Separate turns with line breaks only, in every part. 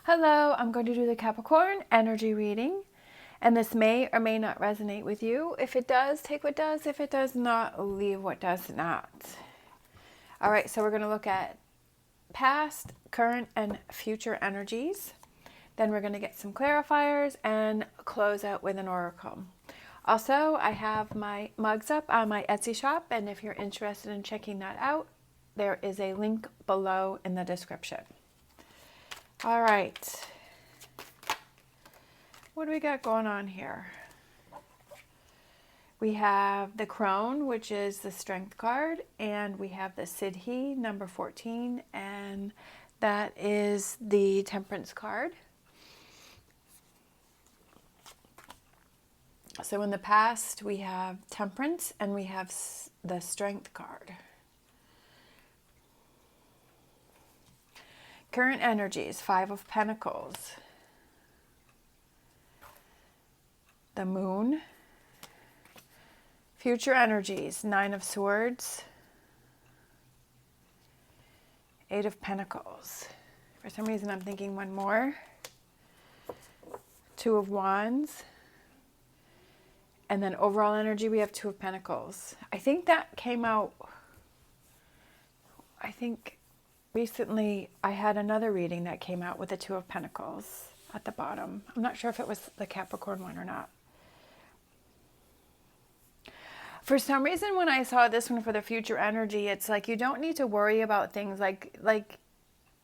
Hello, I'm going to do the Capricorn energy reading, and this may or may not resonate with you. If it does, take what does. If it does not, leave what does not. All right, so we're going to look at past, current, and future energies. Then we're going to get some clarifiers and close out with an oracle. Also, I have my mugs up on my Etsy shop, and if you're interested in checking that out, there is a link below in the description. All right, what do we got going on here? We have the Crone, which is the Strength card, and we have the Siddhi, number 14, and that is the Temperance card. So in the past, we have Temperance, and we have the Strength card. Current energies, 5 of Pentacles, the Moon. Future energies, 9 of Swords, 8 of Pentacles. For some reason, I'm thinking one more. 2 of Wands. And then overall energy, we have 2 of Pentacles. I think that came out, recently I had another reading that came out with the 2 of Pentacles at the bottom. I'm not sure if it was the Capricorn one or not. For some reason, when I saw this one for the future energy, it's like you don't need to worry about things like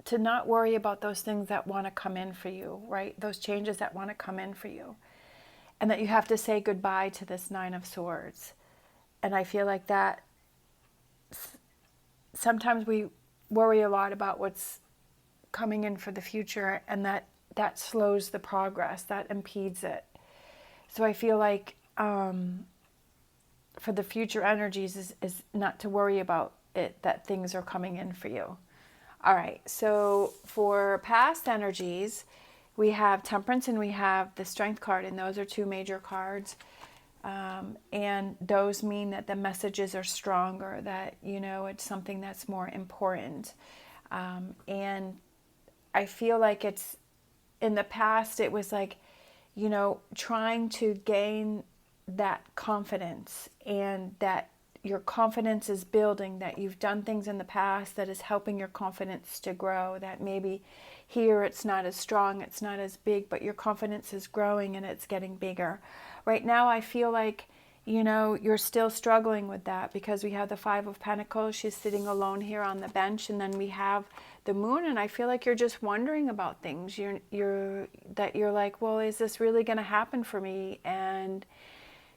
to not worry about those things that want to come in for you, right? Those changes that want to come in for you. And that you have to say goodbye to this 9 of Swords. And I feel like that sometimes we worry a lot about what's coming in for the future, and that slows the progress, that impedes it. So I feel like for the future energies is not to worry about it, that things are coming in for you. All right, so for past energies, we have Temperance and we have the Strength card, and those are 2 major cards. And those mean that the messages are stronger, that, it's something that's more important. And I feel like it's, in the past, it was like, trying to gain that confidence, and that your confidence is building, that you've done things in the past that is helping your confidence to grow, that maybe here it's not as strong, it's not as big, but your confidence is growing and it's getting bigger. Right now I feel like, you're still struggling with that, because we have the 5 of Pentacles. She's sitting alone here on the bench, and then we have the Moon, and I feel like you're just wondering about things. You're like, well, is this really going to happen for me? And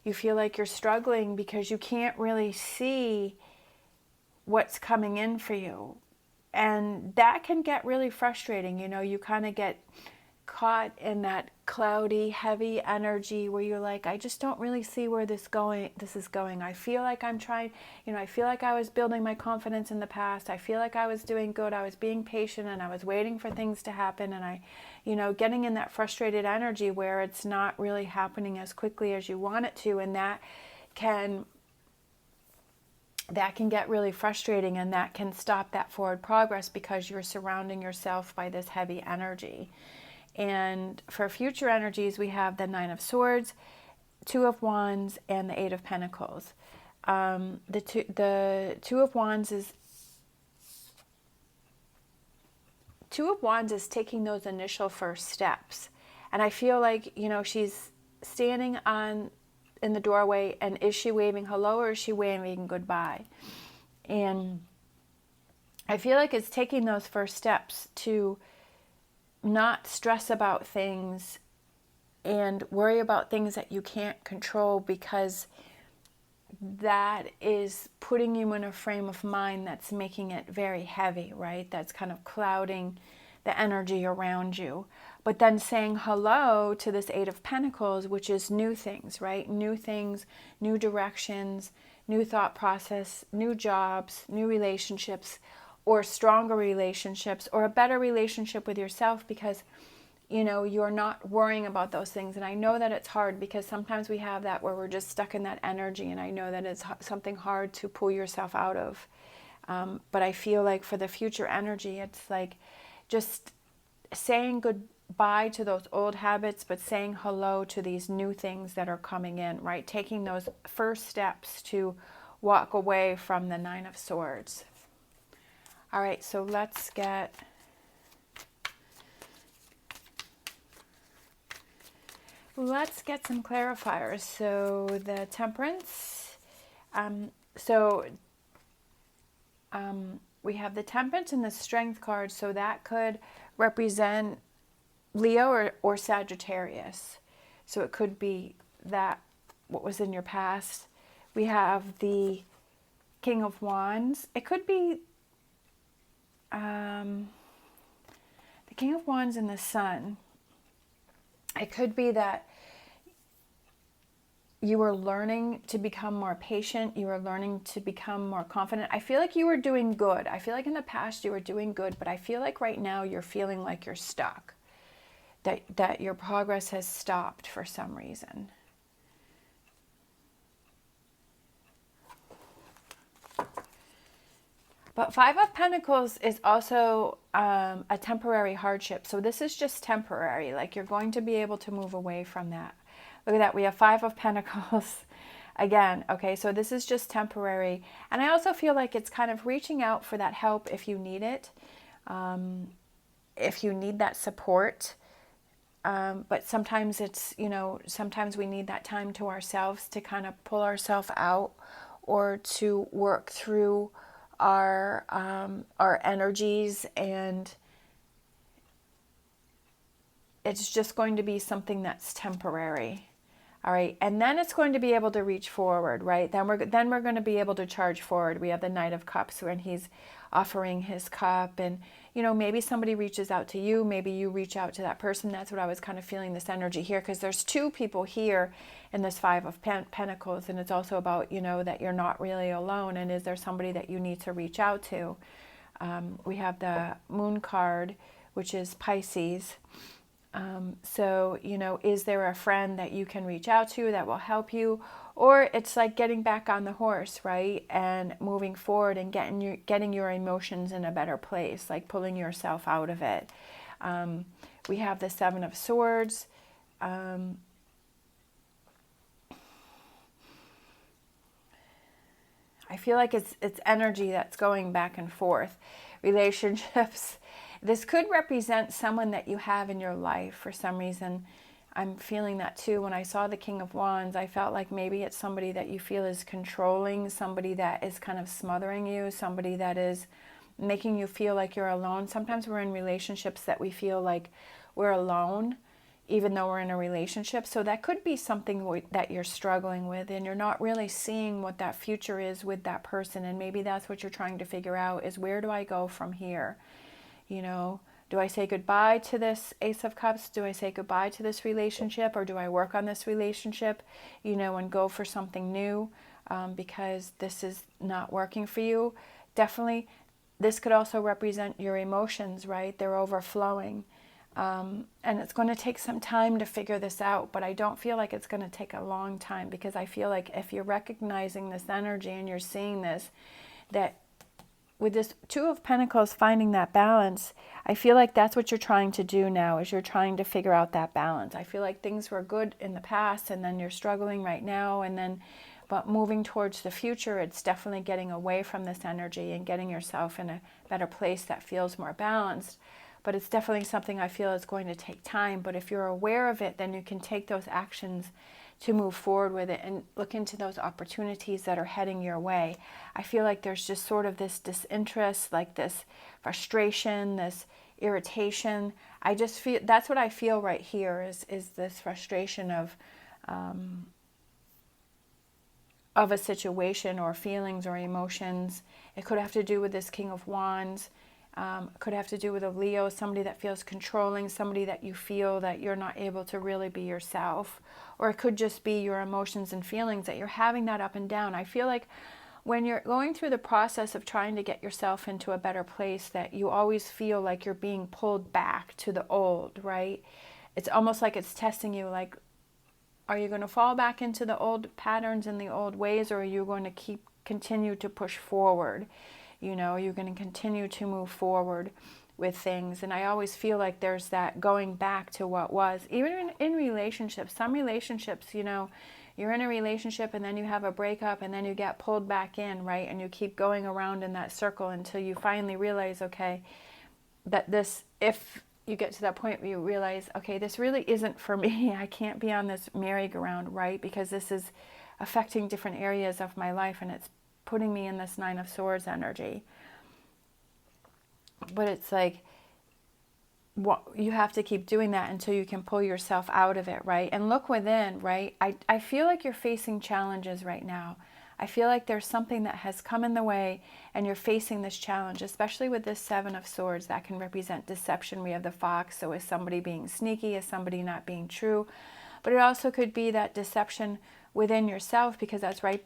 you feel like you're struggling because you can't really see what's coming in for you. And that can get really frustrating. You kind of get caught in that cloudy, heavy energy where you're like, I just don't really see where this is going. I feel like I'm trying, I feel like I was building my confidence in the past. I feel like I was doing good. I was being patient, and I was waiting for things to happen. And I, getting in that frustrated energy where it's not really happening as quickly as you want it to. And that can get really frustrating, and that can stop that forward progress because you're surrounding yourself by this heavy energy. And for future energies, we have the 9 of Swords, 2 of Wands, and the 8 of Pentacles. The two of Wands is taking those initial first steps. And I feel like, she's standing in the doorway, and is she waving hello, or is she waving goodbye? And I feel like it's taking those first steps to not stress about things and worry about things that you can't control, because that is putting you in a frame of mind that's making it very heavy, right? That's kind of clouding the energy around you. But then saying hello to this 8 of Pentacles, which is new things, right? New things, new directions, new thought process, new jobs, new relationships, or stronger relationships, or a better relationship with yourself, because you're not worrying about those things. And I know that it's hard, because sometimes we have that where we're just stuck in that energy, and I know that it's something hard to pull yourself out of. But I feel like for the future energy, it's like just saying bye to those old habits, but saying hello to these new things that are coming in, right? Taking those first steps to walk away from the Nine of Swords. All right, so let's get some clarifiers. So the Temperance, we have the Temperance and the Strength card, so that could represent Leo or Sagittarius. So it could be that what was in your past. We have the King of Wands. It could be the King of Wands and the Sun. It could be that you were learning to become more patient. You were learning to become more confident. I feel like you were doing good. I feel like in the past you were doing good, but I feel like right now you're feeling like you're stuck. That your progress has stopped for some reason. But Five of Pentacles is also a temporary hardship. So this is just temporary. Like you're going to be able to move away from that. Look at that. We have Five of Pentacles again. Okay, so this is just temporary. And I also feel like it's kind of reaching out for that help if you need it. If you need that support. But sometimes it's, sometimes we need that time to ourselves to kind of pull ourselves out or to work through our energies, and it's just going to be something that's temporary. All right, and then it's going to be able to reach forward, right? Then we're going to be able to charge forward. We have the Knight of Cups when he's offering his cup, and maybe somebody reaches out to you, maybe you reach out to that person. That's what I was kind of feeling, this energy here, because there's two people here in this Five of Pentacles, and it's also about that you're not really alone, and is there somebody that you need to reach out to? We have the Moon card, which is Pisces. So, is there a friend that you can reach out to that will help you? Or it's like getting back on the horse, right? And moving forward and getting your emotions in a better place, like pulling yourself out of it. We have the Seven of Swords. I feel like it's energy that's going back and forth. Relationships. This could represent someone that you have in your life for some reason. I'm feeling that too. When I saw the King of Wands, I felt like maybe it's somebody that you feel is controlling, somebody that is kind of smothering you, somebody that is making you feel like you're alone. Sometimes we're in relationships that we feel like we're alone, even though we're in a relationship. So that could be something that you're struggling with, and you're not really seeing what that future is with that person. And maybe that's what you're trying to figure out, is where do I go from here? Do I say goodbye to this Ace of Cups? Do I say goodbye to this relationship, or do I work on this relationship, and go for something new because this is not working for you? Definitely, this could also represent your emotions, right? They're overflowing. And it's going to take some time to figure this out, but I don't feel like it's going to take a long time, because I feel like if you're recognizing this energy and you're seeing this, that with this Two of Pentacles, finding that balance, I feel like that's what you're trying to do now, is you're trying to figure out that balance. I feel like things were good in the past, and then you're struggling right now, but moving towards the future, it's definitely getting away from this energy and getting yourself in a better place that feels more balanced. But it's definitely something I feel is going to take time. But if you're aware of it, then you can take those actions to move forward with it and look into those opportunities that are heading your way. I feel like there's just sort of this disinterest, like this frustration, this irritation. I just feel, that's what I feel right here, is this frustration of a situation or feelings or emotions. It could have to do with this King of Wands. Could have to do with a Leo, somebody that feels controlling, somebody that you feel that you're not able to really be yourself. Or it could just be your emotions and feelings, that you're having that up and down. I feel like when you're going through the process of trying to get yourself into a better place, that you always feel like you're being pulled back to the old, right? It's almost like it's testing you, like, are you going to fall back into the old patterns and the old ways, or are you going to continue to push forward? You're going to continue to move forward. with things. And I always feel like there's that going back to what was. Even in relationships, some relationships, you know, you're in a relationship and then you have a breakup and then you get pulled back in, right? And you keep going around in that circle until you finally realize, okay, that this, if you get to that point where you realize, okay, this really isn't for me. I can't be on this merry-go-round, right? Because this is affecting different areas of my life and it's putting me in this Nine of Swords energy. But it's like, you have to keep doing that until you can pull yourself out of it, right? And look within, right? I feel like you're facing challenges right now. I feel like there's something that has come in the way and you're facing this challenge, especially with this Seven of Swords that can represent deception. We have the fox, so is somebody being sneaky, is somebody not being true? But it also could be that deception within yourself, because that's right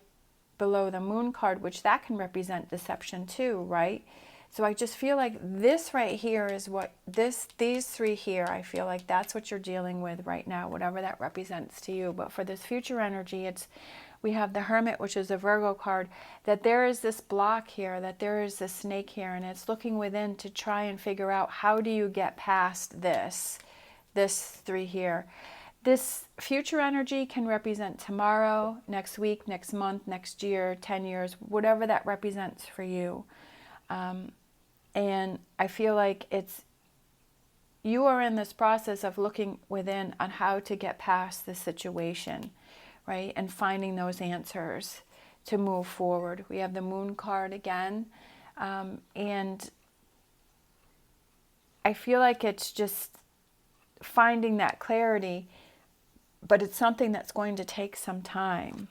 below the Moon card, which that can represent deception too, right? So I just feel like this right here is what these three here, I feel like that's what you're dealing with right now, whatever that represents to you. But for this future energy, we have the Hermit, which is a Virgo card, that there is this block here, that there is this snake here, and it's looking within to try and figure out, how do you get past this three here. This future energy can represent tomorrow, next week, next month, next year, 10 years, whatever that represents for you. And I feel like you are in this process of looking within on how to get past the situation, right? And finding those answers to move forward. We have the Moon card again. And I feel like it's just finding that clarity, but it's something that's going to take some time.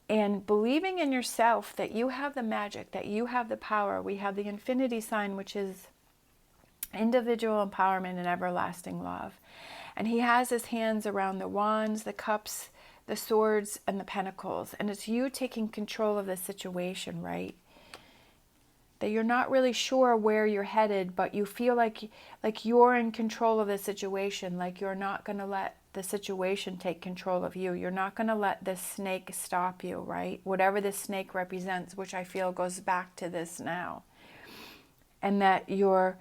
And believing in yourself that you have the magic, that you have the power. We have the infinity sign, which is individual empowerment and everlasting love. And he has his hands around the wands, the cups, the swords, and the pentacles. And it's you taking control of the situation, right? That you're not really sure where you're headed, but you feel like you're in control of the situation, like you're not going to let the situation take control of you. You're not going to let this snake stop you, right? Whatever this snake represents, which I feel goes back to this now. And that you're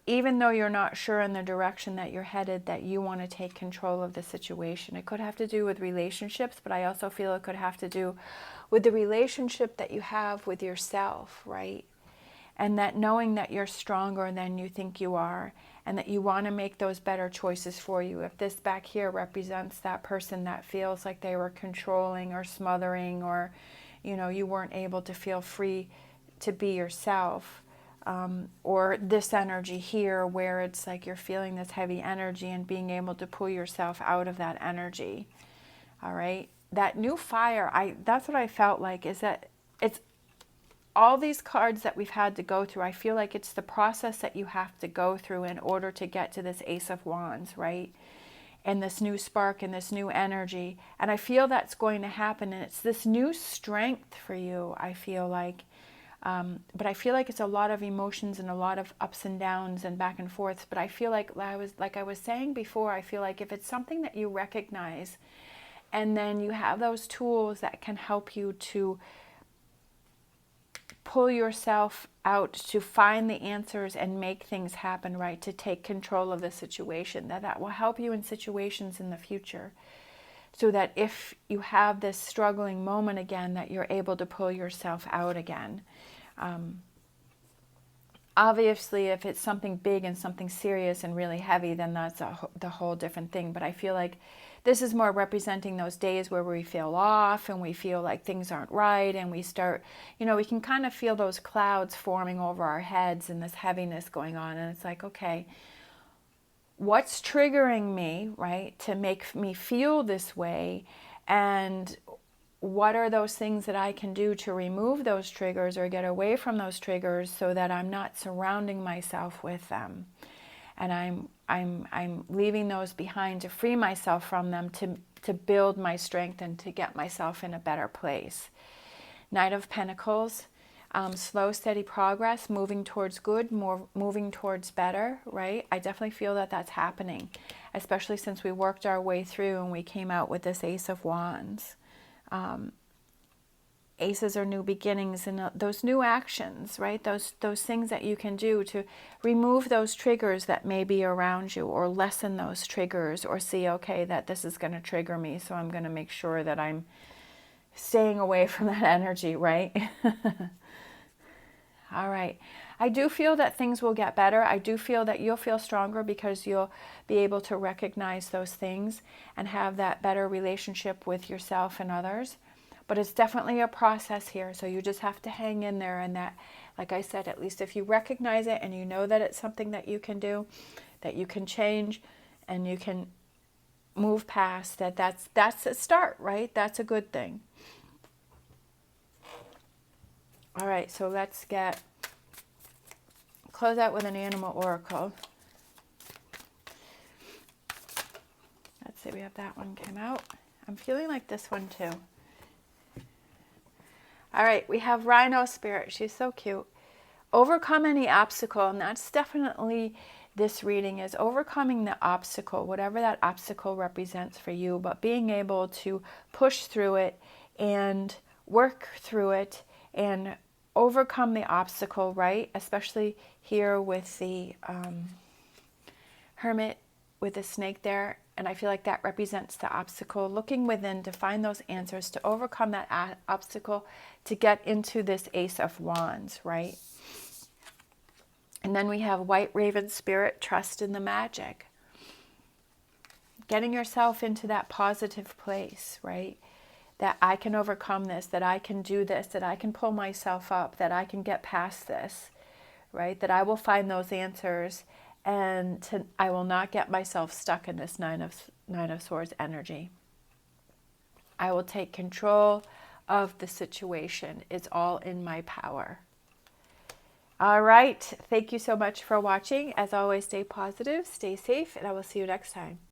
even though you're not sure in the direction that you're headed, that you want to take control of the situation. It could have to do with relationships, but I also feel it could have to do with the relationship that you have with yourself, right? And that knowing that you're stronger than you think you are, and that you want to make those better choices for you. If this back here represents that person that feels like they were controlling or smothering, or, you know, you weren't able to feel free to be yourself, or this energy here where it's like you're feeling this heavy energy and being able to pull yourself out of that energy. All right, that new fire, that's what I felt like, is that it's all these cards that we've had to go through. I feel like it's the process that you have to go through in order to get to this Ace of Wands, right? And this new spark and this new energy. And I feel that's going to happen. And it's this new strength for you, I feel like. But I feel like it's a lot of emotions and a lot of ups and downs and back and forth. But I feel like I was saying before, I feel like if it's something that you recognize, and then you have those tools that can help you to pull yourself out, to find the answers and make things happen, right? To take control of the situation, that will help you in situations in the future. So that if you have this struggling moment again, that you're able to pull yourself out again. Obviously, if it's something big and something serious and really heavy, then that's the whole different thing. But I feel like this is more representing those days where we feel off and we feel like things aren't right, and we start, we can kind of feel those clouds forming over our heads and this heaviness going on. And it's like, okay, what's triggering me, right, to make me feel this way? And what are those things that I can do to remove those triggers or get away from those triggers so that I'm not surrounding myself with them? And I'm leaving those behind to free myself from them, to build my strength and to get myself in a better place. Knight of Pentacles, slow, steady progress, moving towards good, moving towards better, right? I definitely feel that that's happening, especially since we worked our way through and we came out with this Ace of Wands. aces are new beginnings, and those new actions, right? Those things that you can do to remove those triggers that may be around you, or lessen those triggers, or see, okay, that this is going to trigger me, so I'm going to make sure that I'm staying away from that energy, right? All right. I do feel that things will get better. I do feel that you'll feel stronger because you'll be able to recognize those things and have that better relationship with yourself and others. But it's definitely a process here, so you just have to hang in there. And that, like I said, at least if you recognize it and you know that it's something that you can do, that you can change, and you can move past, that's a start, right? That's a good thing. All right, so let's close out with an animal oracle. Let's see, we have that one came out. I'm feeling like this one too. All right, we have Rhino Spirit. She's so cute. Overcome any obstacle, and that's definitely this reading, is overcoming the obstacle, whatever that obstacle represents for you, but being able to push through it and work through it and overcome the obstacle, right? Especially here with the Hermit with the snake there. And I feel like that represents the obstacle, looking within to find those answers, to overcome that obstacle, to get into this Ace of Wands, right? And then we have White Raven Spirit, trust in the magic. Getting yourself into that positive place, right? That I can overcome this, that I can do this, that I can pull myself up, that I can get past this, right? That I will find those answers, and I will not get myself stuck in this Nine of Swords energy. I will take control of the situation. It's all in my power. All right. Thank you so much for watching. As always, stay positive, stay safe, and I will see you next time.